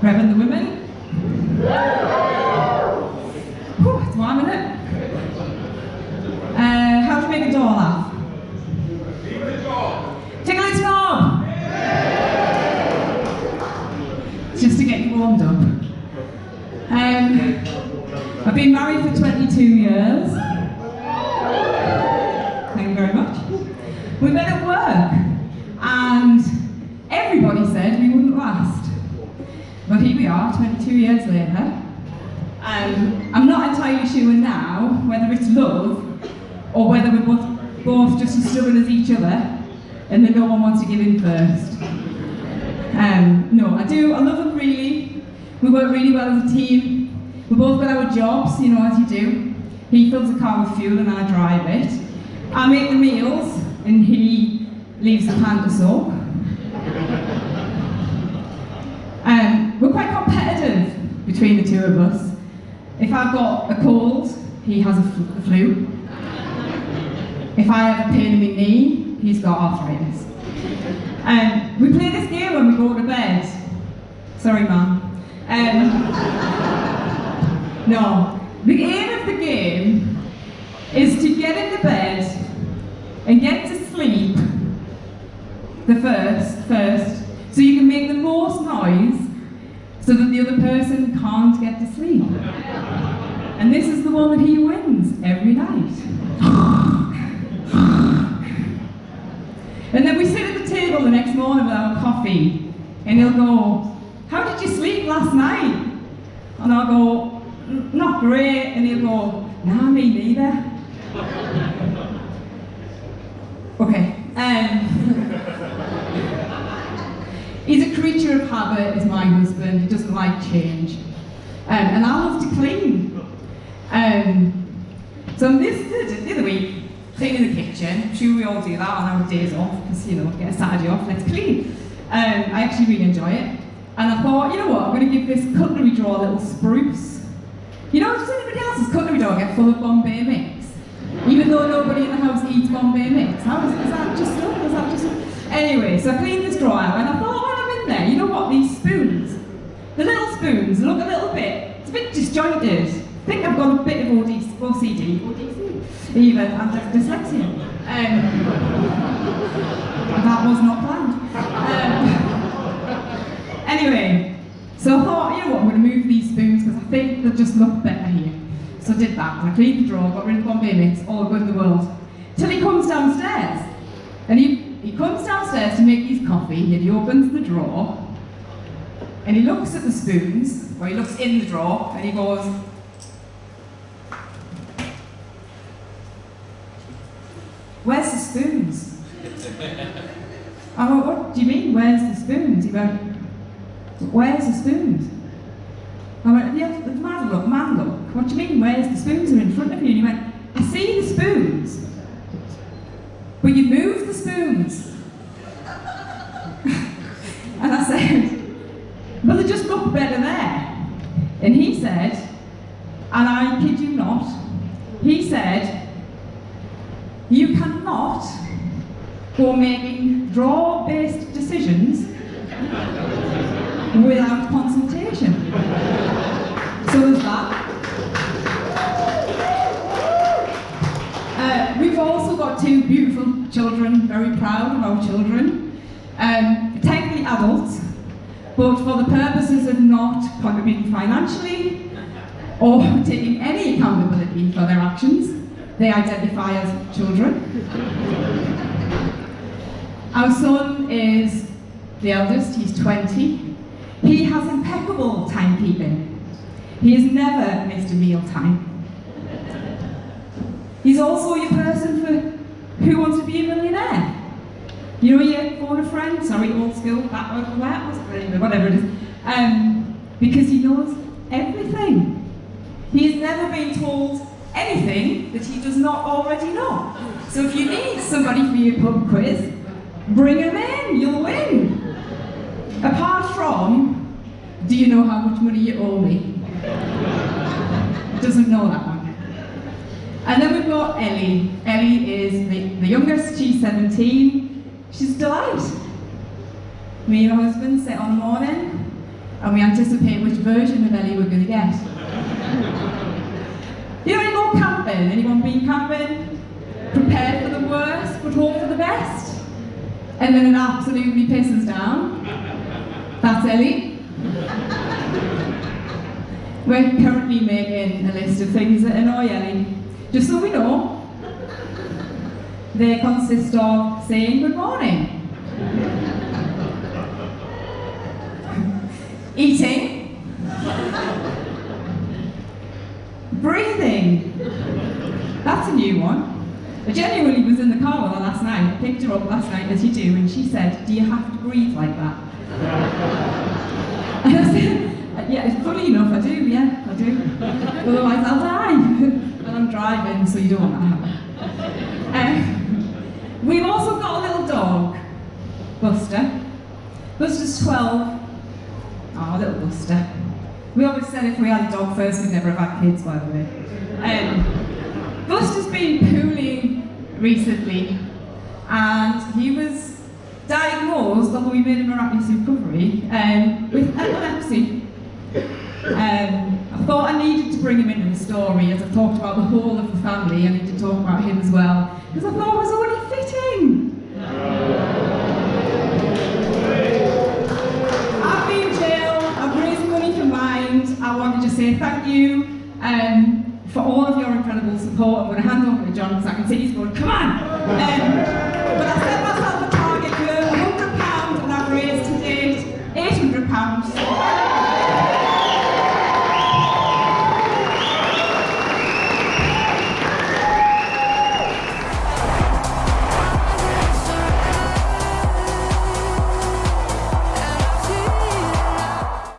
Reverend the women. Whew, it's warm, isn't it? How do you make a door laugh? Tickle its knob! Just to get you warmed up. I've been married for 22 years. Thank you very much. We met at work, and everybody said we wouldn't last. But here we are, 22 years later. I'm not entirely sure now whether it's love or whether we're both just as stubborn as each other and that no one wants to give in first. No, I love him really. We work really well as a team. We both got our jobs, you know, as you do. He fills the car with fuel and I drive it. I make the meals and he leaves the pan to soak. We're quite competitive between the two of us. If I've got a cold, he has a flu. If I have a pain in my knee, he's got arthritis. We play this game when we go to bed. Sorry, Mum. No. The aim of the game is to get into bed and get to sleep first, so you can make the most noise so that the other person can't get to sleep. And this is the one that he wins every night. And then we sit at the table the next morning with our coffee, and he'll go, "How did you sleep last night?" And I'll go, "Not great," and he'll go, "Nah, me neither." Okay. He's a creature of habit, is my husband. He doesn't like change. And I love to clean. So the other week, cleaning the kitchen. I'm sure we all do that on our days off, because, you know, get a Saturday off, let's clean. I actually really enjoy it. And I thought, you know what, I'm going to give this cutlery drawer a little spruce. You know, does anybody else's cutlery drawer get full of Bombay mix? Even though nobody in the house eats Bombay mix. Is that just so? Anyway, so I cleaned this drawer out, and I thought, while I'm in there, you know what, these spoons, the little spoons look a little bit, it's a bit disjointed. I think I've got a bit of OCD, even, and dyslexia. That was not planned. Anyway, so I thought, you know what, I'm going to move these spoons because I think they'll just look better here. So I did that, and I cleaned the drawer, got rid of Bombay mix, all good in the world. Till he comes downstairs. And he comes downstairs to make his coffee, and he opens the drawer, and he looks at the spoons, or he looks in the drawer, and he goes, "Where's the spoons?" I went, "What do you mean, where's the spoons?" He went, "Where's the spoons?" I went, "Yeah, man look, what do you mean, where's the spoons? Are in front of you." And he went, "I see the spoons, but you moved the spoons." And I said, "Well, they just look better there." And he said, and I kid you not, he said, "You cannot go making drawer-based decisions without consultation." So there's that. We've also got two beautiful children, very proud of our children. Technically adults, but for the purposes of not contributing financially or taking any accountability for their actions, they identify as children. Our son is the eldest, he's 20. He has impeccable timekeeping. He has never missed a meal time. He's also your person for Who Wants to Be a Millionaire? You know, you phone a friend, sorry, old school, whatever it is, because he knows everything. He's never been told anything that he does not already know. So if you need somebody for your pub quiz, bring him in, you'll win. Apart from, do you know how much money you owe me? Doesn't know that one. And then we've got Ellie. Ellie is the youngest, she's 17. She's a delight. Me and her husband sit on the morning, and we anticipate which version of Ellie we're going to get. You know, when you go camping, anyone been camping? Prepared for the worst, but hope for the best? And then it absolutely pisses down. That's Ellie. We're currently making a list of things that annoy Ellie. Just so we know, they consist of saying good morning, eating, breathing. That's a new one. I genuinely was in the car with her last night. I picked her up last night, as you do, and she said, "Do you have to breathe like that?" And I said, "Yeah, funny enough, I do, yeah, I do. Otherwise I'll die." And I'm driving, so you don't want that happen. We've also got a little dog, Buster. Buster's 12. Oh, little Buster. We always said if we had a dog first, we'd never have had kids, by the way. Buster's been pooling recently, and he was diagnosed, although we made a miraculous recovery, with epilepsy. I thought I needed to bring him into the story, as I've talked about the whole of the family. I need to talk about him as well, because I thought it was only fitting. I've been in jail, I've raised money for Mind. I wanted to say thank you for all of your incredible support. I'm going to hand over to John because I can see he's going, come on! But I set myself a target for £100 and I've raised to date £800.